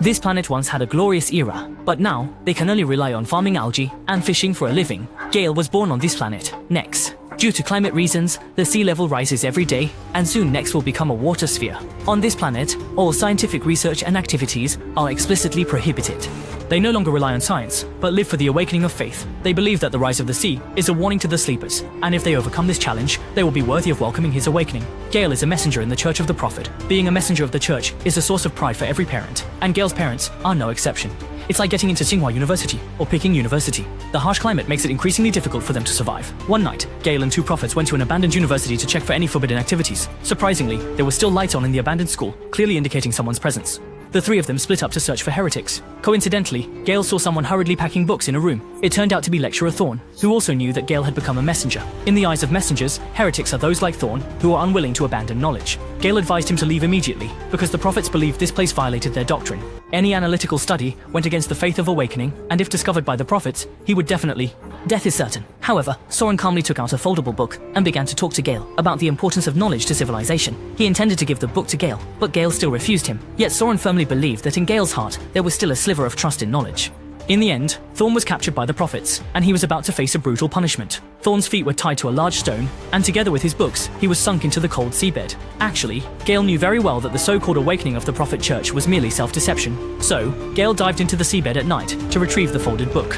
This planet once had a glorious era, but now they can only rely on farming algae and fishing for a living. Gale was born on this planet, Nex. Due to climate reasons, the sea level rises every day, and soon Nex will become a water sphere. On this planet, all scientific research and activities are explicitly prohibited. They no longer rely on science, but live for the awakening of faith. They believe that the rise of the sea is a warning to the sleepers, and if they overcome this challenge, they will be worthy of welcoming his awakening. Gale is a messenger in the Church of the Prophet. Being a messenger of the church is a source of pride for every parent, and Gale's parents are no exception. It's like getting into Tsinghua University or picking university. The harsh climate makes it increasingly difficult for them to survive. One night, Gale and two prophets went to an abandoned university to check for any forbidden activities. Surprisingly, there were still lights on in the abandoned school, clearly indicating someone's presence. The three of them split up to search for heretics. Coincidentally, Gale saw someone hurriedly packing books in a room. It turned out to be Lecturer Thorn, who also knew that Gale had become a messenger. In the eyes of messengers, heretics are those like Thorn who are unwilling to abandon knowledge. Gale advised him to leave immediately, because the prophets believed this place violated their doctrine. Any analytical study went against the faith of awakening, and if discovered by the prophets, he would definitely... Death is certain. However, Soren calmly took out a foldable book and began to talk to Gale about the importance of knowledge to civilization. He intended to give the book to Gale, but Gale still refused him. Yet Soren firmly believed that in Gale's heart, there was still a sliver of trust in knowledge. In the end, Thorn was captured by the prophets, and he was about to face a brutal punishment. Thorn's feet were tied to a large stone, and together with his books, he was sunk into the cold seabed. Actually, Gale knew very well that the so-called awakening of the Prophet Church was merely self-deception. So, Gale dived into the seabed at night to retrieve the folded book.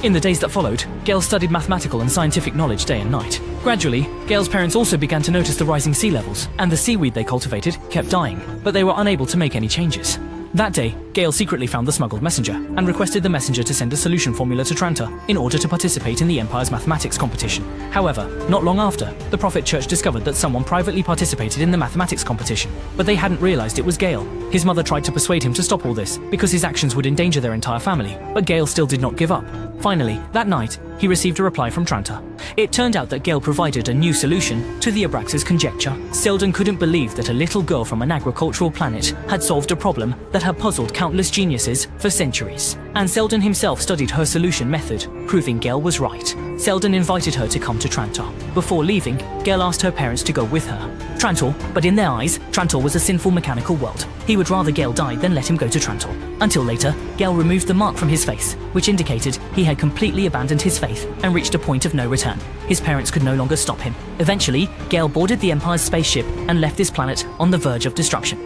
In the days that followed, Gale studied mathematical and scientific knowledge day and night. Gradually, Gale's parents also began to notice the rising sea levels, and the seaweed they cultivated kept dying, but they were unable to make any changes. That day, Gale secretly found the smuggled messenger and requested the messenger to send a solution formula to Trantor in order to participate in the Empire's mathematics competition. However, not long after, the Prophet Church discovered that someone privately participated in the mathematics competition, but they hadn't realized it was Gale. His mother tried to persuade him to stop all this because his actions would endanger their entire family, but Gale still did not give up. Finally, that night, he received a reply from Trantor. It turned out that Gale provided a new solution to the Abraxas conjecture. Selden couldn't believe that a little girl from an agricultural planet had solved a problem that had puzzled countless geniuses for centuries. And Selden himself studied her solution method, proving Gale was right. Selden invited her to come to Trantor. Before leaving, Gale asked her parents to go with her. Trantor, but in their eyes, Trantor was a sinful mechanical world. He would rather Gale die than let him go to Trantor. Until later, Gale removed the mark from his face, which indicated he had completely abandoned his faith and reached a point of no return. His parents could no longer stop him. Eventually, Gale boarded the Empire's spaceship and left this planet on the verge of destruction.